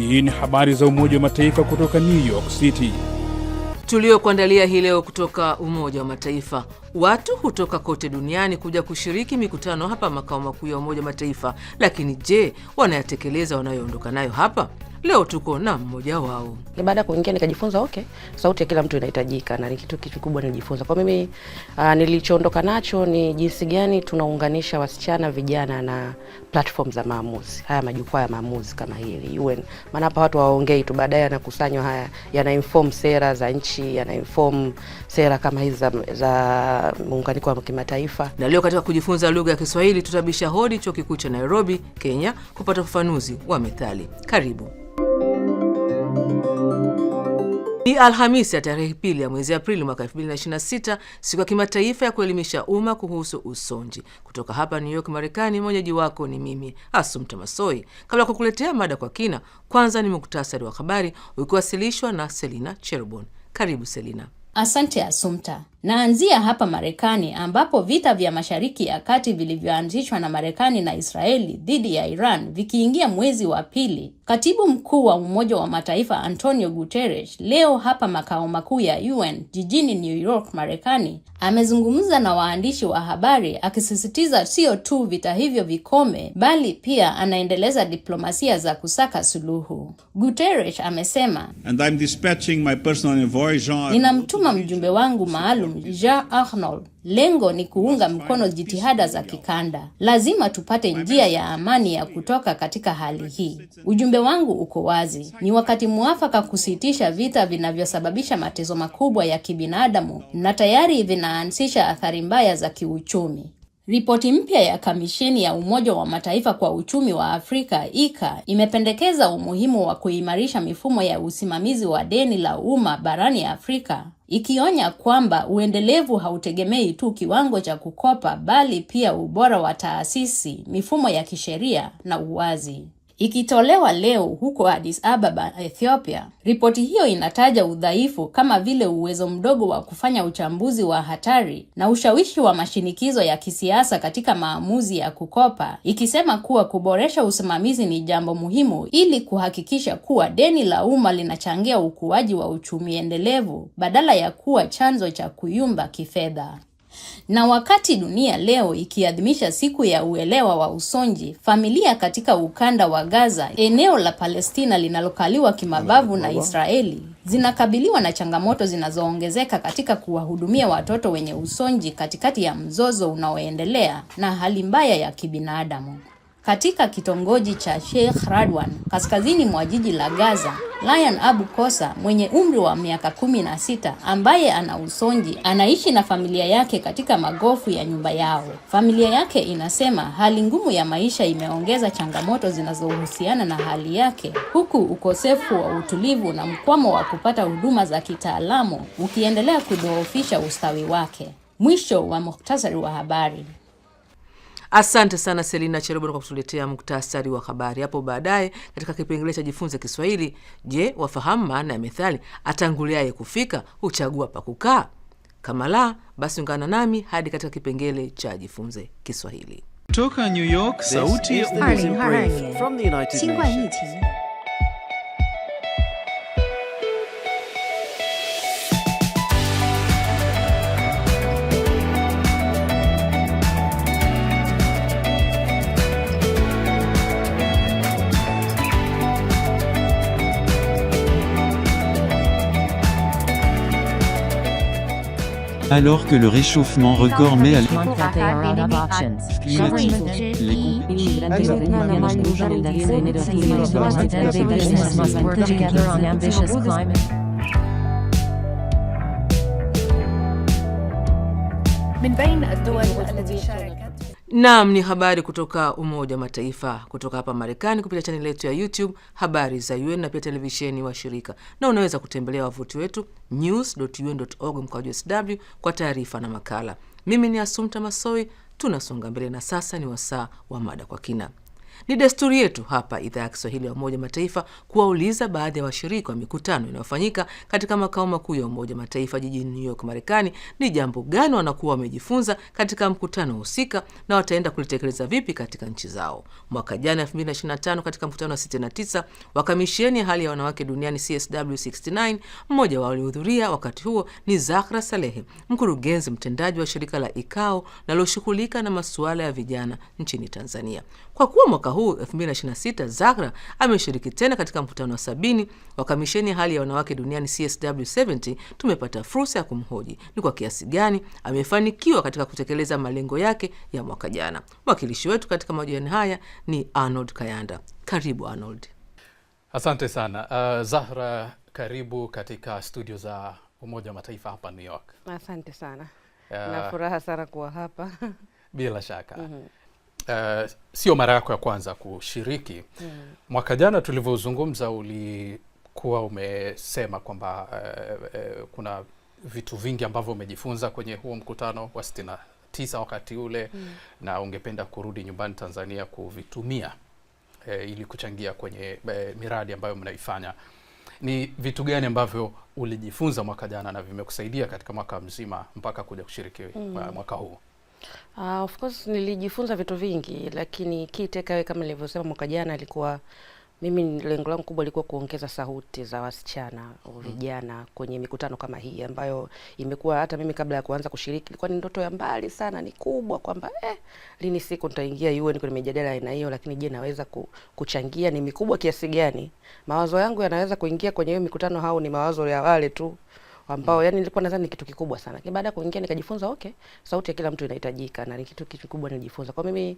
Hii ni habari za Umoja wa Mataifa kutoka New York City. Tuliokuandalia hii leo kutoka Umoja wa Mataifa. Watu hutoka kote duniani kuja kushiriki mikutano hapa makao makuu ya Umoja wa Mataifa. Lakini je, wanayatekeleza wanayoondoka nayo hapa? Leo tuko na mmoja wao. Baada ya kuingia nikajifunza sauti ya kila mtu inahitajika na ni kitu kikubwa nilijifunza. Kwa mimi nilichoondoka nacho ni jinsi gani tunaunganisha wasichana, vijana na platform za maamuzi. Haya majukwaa ya maamuzi kama hili UN. Maana hapa watu waongei tu, baadaye yanakusanywa haya, yana-inform sera za nchi, yana-inform sera kama hizi za muunganiko wa kimataifa. Na leo katika kujifunza lugha ya Kiswahili tutabisha hodi Chuo Kikuu cha Nairobi, Kenya kupata ufafanuzi wa methali. Karibu. Ni Alhamisi ya tarehe 2 ya mwezi Aprili mwaka 2026, siku ya kimataifa ya kuelimisha umma kuhusu usonji. Kutoka hapa New York, Marekani, mwenyeji wako ni mimi, Assumpta Massoi. Kabla kukuletea mada kwa kina, kwanza ni muktasari wa habari ukiwasilishwa na Selina Cherubon. Karibu Selina. Asante Assumpta. Naanzia hapa Marekani ambapo vita vya Mashariki ya Kati vilivyoanzishwa na Marekani na Israeli dhidi ya Iran vikiingia mwezi wa pili. Katibu mkuu wa Umoja wa Mataifa Antonio Guterres leo hapa makao makuu ya UN jijini New York, Marekani, amezungumza na waandishi wa habari akisisitiza sio tu vita hivyo vikome bali pia anaendeleza diplomasia za kusaka suluhu. Guterres amesema, And I'm dispatching my personal envoy Jean. Ninamtuma mjumbe wangu maalum Jean Arnold. Lengo ni kuunga mkono jitihada za kikanda. Lazima tupate njia ya amani ya kutoka katika hali hii. Ujumbe wangu uko wazi. Ni wakati muafaka kusitisha vita vinavyosababisha mateso makubwa ya kibinadamu na tayari vinaanzisha athari mbaya za kiuchumi. Ripoti mpya ya Kamisheni ya Umoja wa Mataifa kwa Uchumi wa Afrika (ICA) imependekeza umuhimu wa kuimarisha mifumo ya usimamizi wa deni la umma barani Afrika, ikionya kwamba uendelevu hautegemei tu kiwango cha kukopa bali pia ubora wa taasisi, mifumo ya kisheria na uwazi. Ikitolewa leo huko Addis Ababa, Ethiopia, ripoti hiyo inataja udhaifu kama vile uwezo mdogo wa kufanya uchambuzi wa hatari na ushawishi wa mashinikizo ya kisiasa katika maamuzi ya kukopa, ikisema kuwa kuboresha usimamizi ni jambo muhimu ili kuhakikisha kuwa deni la umma linachangia ukuaji wa uchumi endelevu badala ya kuwa chanzo cha kuyumba kifedha. Na wakati dunia leo ikiadhimisha siku ya uelewa wa usonji, familia katika ukanda wa Gaza, eneo la Palestina linalokaliwa kimabavu na Israeli, zinakabiliwa na changamoto zinazoongezeka katika kuwahudumia watoto wenye usonji katikati ya mzozo unaoendelea na hali mbaya ya kibinadamu. Katika kitongoji cha Sheikh Radwan, kaskazini mwa jiji la Gaza, Lion Abu Kosa mwenye umri wa miaka 16 ambaye ana usonji anaishi na familia yake katika magofu ya nyumba yao. Familia yake inasema hali ngumu ya maisha imeongeza changamoto zinazohusiana na hali yake, huku ukosefu wa utulivu na mkwamo wa kupata huduma za kitaalamu ukiendelea kudhoofisha ustawi wake. Mwisho wa muhtasari wa habari. Asante sana Selina Cherubon kwa kutuletea muktasari wa habari. Hapo baadaye katika kipengele cha jifunze Kiswahili, je, wafahamu maana ya methali atanguliaye kufika huchagua pa kukaa? Kama la, basi ungana nami hadi katika kipengele cha jifunze Kiswahili. Kutoka New York, sauti ya Umoja from the United Nations. Alors que le réchauffement record met à Naam, ni habari kutoka Umoja wa Mataifa kutoka hapa Marekani kupitia chaneli yetu ya YouTube Habari za UN na pia televisheni wa shirika. Na unaweza kutembelea wavuti wetu news.un.org/sw kwa taarifa na makala. Mimi ni Assumpta Massoi, tunasonga mbele na sasa ni wasaa wa mada kwa kina. Ni desturi yetu hapa idhaa ya Kiswahili ya Umoja Mataifa kuwauliza baadhi ya washirika wa mikutano inayofanyika katika makao makuu ya Umoja Mataifa jijini New York, Marekani, ni jambo gani wanakuwa wamejifunza katika mkutano husika na wataenda kulitekeleza vipi katika nchi zao. Mwaka jana 2025 katika mkutano wa 69 wa kamisheni ya hali ya wanawake duniani CSW69, mmoja wao alihudhuria. Wakati huo ni Zahra Salehe, mkurugenzi mtendaji wa shirika la ICAO linaloshughulika na masuala ya vijana nchini Tanzania. Kwa kuwa mwaka huu 2026 Zahra ameshiriki tena katika mkutano wa 70 wa kamisheni ya hali ya wanawake duniani CSW70, tumepata fursa ya kumhoji ni kwa kiasi gani amefanikiwa katika kutekeleza malengo yake ya mwaka jana. Mwakilishi wetu katika mahojiano haya ni Arnold Kayanda. Karibu Arnold. Asante sana. Zahra, karibu katika studio za Umoja wa Mataifa hapa New York. Asante sana. Na furaha sana kuwa hapa. Bila shaka. Sio mara yako ya kwanza kushiriki. Mwaka jana tulivyozungumza ulikuwa umesema kwamba kuna vitu vingi ambavyo umejifunza kwenye huo mkutano wa 69 wakati ule, na ungependa kurudi nyumbani Tanzania kuvitumia ili kuchangia kwenye miradi ambayo mnaifanya. Ni vitu gani ambavyo ulijifunza mwaka jana na vimekusaidia katika mwaka mzima mpaka kuja kushiriki mwaka huu? Of course nilijifunza vitu vingi, lakini key takeaway kama nilivyosema mwaka jana ilikuwa mimi lengo langu kubwa lilikuwa kuongeza sauti za wasichana au vijana kwenye mikutano kama hii ambayo imekuwa hata mimi kabla ya kuanza kushiriki ilikuwa ni ndoto ya mbali sana, ni kubwa kwamba lini siku nitaingia UN kwenye mijadala aina hiyo, lakini je, naweza kuchangia? Ni mikubwa kiasi gani? Mawazo yangu yanaweza kuingia kwenye hiyo mikutano au ni mawazo ya wale tu ambao yani nilikuwa nadhani ni kitu kikubwa sana. Lakini baada ya kuingia nikajifunza sauti ya kila mtu inahitajika na ni kitu kikubwa nilijifunza. Kwa mimi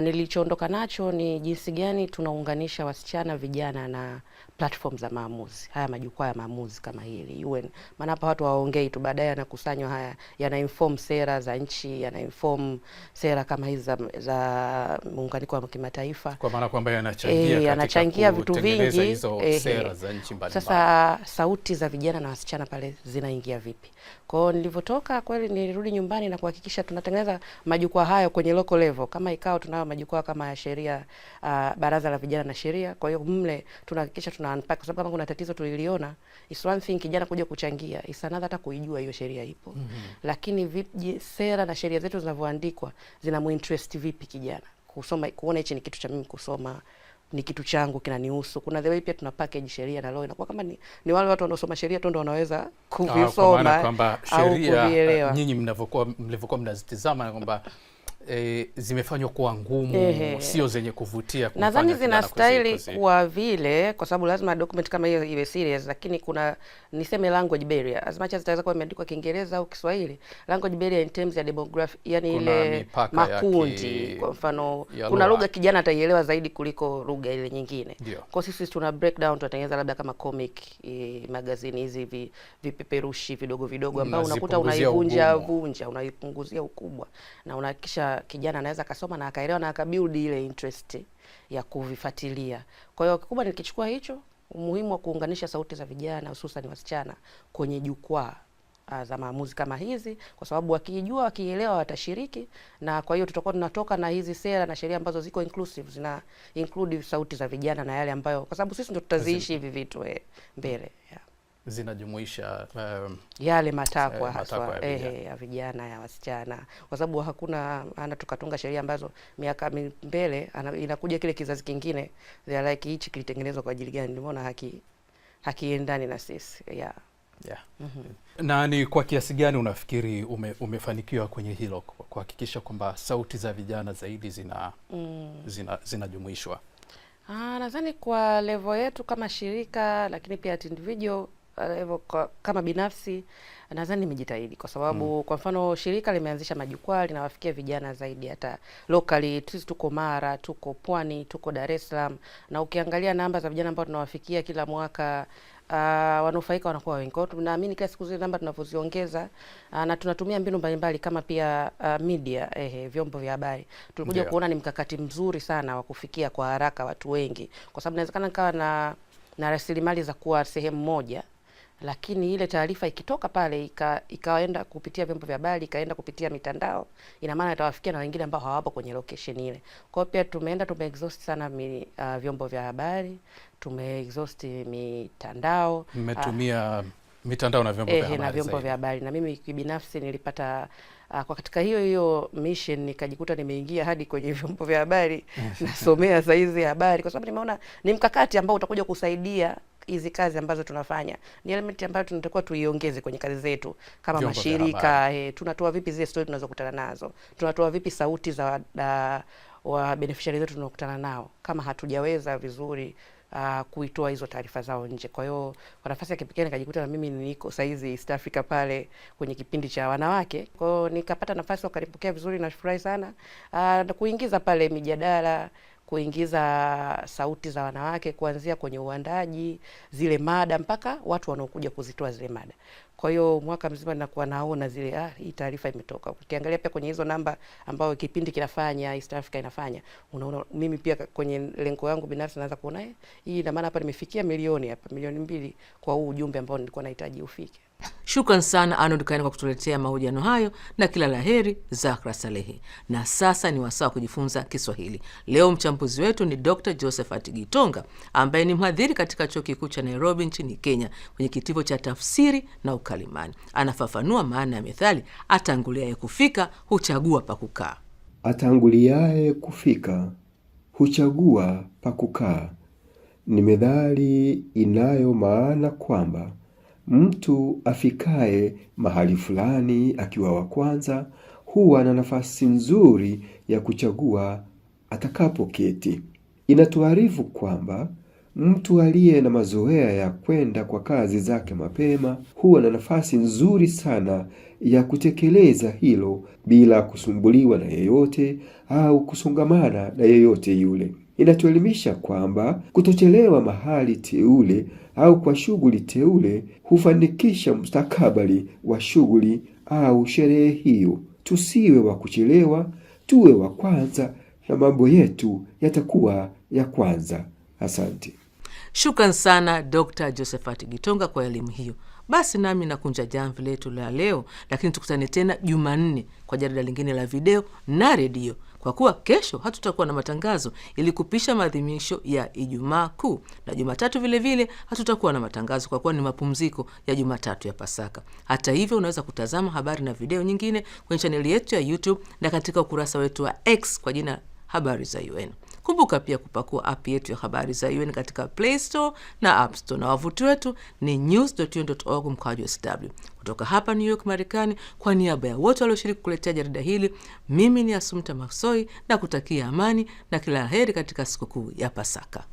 nilichoondoka nacho ni jinsi gani tunaunganisha wasichana, vijana na platform za maamuzi. Haya majukwaa ya maamuzi kama hili UN. Maana hapa watu waongei tu, baadaye yanakusanywa haya, yana-inform sera za nchi, yana-inform sera kama hizi za muunganiko wa kimataifa. Kwa maana kwamba yanachangia vitu vingi hizo sera za nchi mbalimbali. Sasa sauti za vijana na wasichana pale zinaingia vipi? Kwa hiyo nilivyotoka kweli nilirudi nyumbani na kuhakikisha tunatengeneza majukwaa hayo kwenye local level. Kama ICAO tunao majukwaa kama ya sheria, baraza la vijana na sheria. Kwa hiyo mle tunahakikisha tuna unpack, kwa sababu kama kuna tatizo tuliliona, is one thing kijana kuja kuchangia, is another hata kuijua hiyo sheria ipo. Lakini sera na sheria zetu zinavyoandikwa zinamuinterest vipi kijana kusoma, kuona hichi ni kitu cha mimi kusoma, ni kitu changu kinanihusu. Kuna the way pia tuna package sheria na law, inakuwa kama ni wale watu wanaosoma sheria tu ndio wanaweza kuvisoma kwamba sheria nyinyi mlivyokuwa mnazitazama kwamba zimefanywa kuwa ngumu, sio zenye kuvutia. Nadhani zinastahili kuwa vile, kwa sababu lazima document kama hiyo iwe serious, lakini kuna niseme language barrier. As much as itaweza kuwa imeandikwa Kiingereza au Kiswahili, language barrier in terms ya demographic, yani ile makundi. Kwa mfano kuna lugha kijana ataielewa zaidi kuliko lugha ile nyingine. Kwa sisi tuna breakdown, tunatengeneza labda kama comic magazine hizi vipeperushi vidogo ambao unakuta unaipunguzia ukubwa na unahakikisha kijana anaweza kasoma na akaelewa na akabuild ile interest ya kuvifuatilia. Kwa hiyo kikubwa nikichukua hicho, umuhimu wa kuunganisha sauti za vijana hususan wasichana kwenye jukwaa za maamuzi kama hizi, kwa sababu wakijua, wakielewa watashiriki, na kwa hiyo tutakuwa tunatoka na hizi sera na sheria ambazo ziko inclusive, zina include sauti za vijana na yale ambayo, kwa sababu sisi ndio tutaziishi hivi vitu mbele. Zinajumuisha yale matakwa haswa ya vijana, ya wasichana, kwa sababu hakuna tukatunga sheria ambazo miaka mbele inakuja kile kizazi kingine they are like hichi kilitengenezwa kwa ajili gani? Nimeona hakiendani na sisi. Na ni kwa kiasi gani unafikiri umefanikiwa kwenye hilo kuhakikisha kwamba sauti za vijana zaidi zinajumuishwa? Nadhani kwa level yetu kama shirika, lakini pia at individual level kama binafsi, nadhani nimejitahidi kwa sababu kwa mfano shirika limeanzisha majukwaa linawafikia vijana zaidi, hata locally sisi tuko Mara, tuko Pwani, tuko Dar es Salaam, na ukiangalia namba za vijana ambao tunawafikia kila mwaka wanufaika wanakuwa wengi. Kwa hiyo tunaamini kila siku zile namba tunavyoziongeza, na tunatumia mbinu mbalimbali kama pia media, vyombo vya habari. Tulikuja kuona ni mkakati mzuri sana wa kufikia kwa haraka watu wengi, kwa sababu inawezekana nikawa na rasilimali za kuwa sehemu moja lakini ile taarifa ikitoka pale ikaenda kupitia vyombo vya habari, ikaenda kupitia mitandao, ina maana itawafikia na wengine ambao hawapo kwenye location ile. Kwa hiyo pia tumeexhaust sana vyombo vya habari, tumeexhaust mitandao. Mmetumia mitandao na vyombo vya habari. Na mimi binafsi nilipata kwa katika hiyo mission nikajikuta nimeingia hadi kwenye vyombo vya habari nasomea saizi habari, kwa sababu nimeona ni mkakati ambao utakuja kusaidia hizi kazi ambazo tunafanya. Ni element ambayo tunatakiwa tuiongeze kwenye kazi zetu kama mashirika. Tunatoa vipi zile story tunazokutana nazo, tunatoa vipi sauti za wa beneficiaries zetu tunakutana nao kama hatujaweza vizuri kuitoa hizo taarifa zao nje. Kwa hiyo kwa nafasi ya kipekee nikajikuta na mimi niko saizi East Africa pale kwenye kipindi cha wanawake. Kwa hiyo nikapata nafasi, wakanipokea vizuri, na furahi sana na kuingiza pale mijadala, kuingiza sauti za wanawake kuanzia kwenye uandaji zile mada mpaka watu wanaokuja kuzitoa zile mada. Kwa hiyo mwaka mzima ninakuwa naona zile hii taarifa imetoka. Ukiangalia pia kwenye hizo namba ambao kipindi kinafanya, East Africa inafanya, unaona mimi pia kwenye lengo yangu binafsi naanza kuona hii ina maana hapa nimefikia milioni 2 kwa huu ujumbe ambao nilikuwa nahitaji ufike. Shukran sana Arnold Kayanda kwa kutuletea mahojiano hayo, na kila laheri Zahra Salehi. Na sasa ni wasaa kujifunza Kiswahili. Leo mchambuzi wetu ni Dr. Josephat Gitonga ambaye ni mhadhiri katika Chuo Kikuu cha Nairobi nchini Kenya kwenye kitivo cha tafsiri na ukalimani. Anafafanua maana ya methali atanguliaye kufika huchagua pa kukaa. Atanguliaye kufika huchagua pa kukaa ni methali inayo maana kwamba mtu afikaye mahali fulani akiwa wa kwanza huwa na nafasi nzuri ya kuchagua atakapoketi. Inatuarifu kwamba mtu aliye na mazoea ya kwenda kwa kazi zake mapema huwa na nafasi nzuri sana ya kutekeleza hilo bila kusumbuliwa na yeyote au kusongamana na yeyote yule. Inatuelimisha kwamba kutochelewa mahali teule au kwa shughuli teule hufanikisha mustakabali wa shughuli au sherehe hiyo. Tusiwe wa kuchelewa, tuwe wa kwanza na mambo yetu yatakuwa ya kwanza. Asante. Shukran sana Dr. Josephat Gitonga kwa elimu hiyo. Basi nami nakunja jamvi letu la leo, lakini tukutane tena Jumanne kwa jarida lingine la video na redio, kwa kuwa kesho hatutakuwa na matangazo ili kupisha maadhimisho ya Ijumaa Kuu, na Jumatatu vile vile hatutakuwa na matangazo kwa kuwa ni mapumziko ya Jumatatu ya Pasaka. Hata hivyo, unaweza kutazama habari na video nyingine kwenye chaneli yetu ya YouTube na katika ukurasa wetu wa X kwa jina Habari za UN. Kumbuka pia kupakua app yetu ya Habari za UN katika Play Store na App Store, na wavuti wetu ni news.un.org/sw. Kutoka hapa New York, Marekani, kwa niaba ya wote walioshiriki kuletea jarida hili, mimi ni Assumpta Massoi na kutakia amani na kila laheri katika sikukuu ya Pasaka.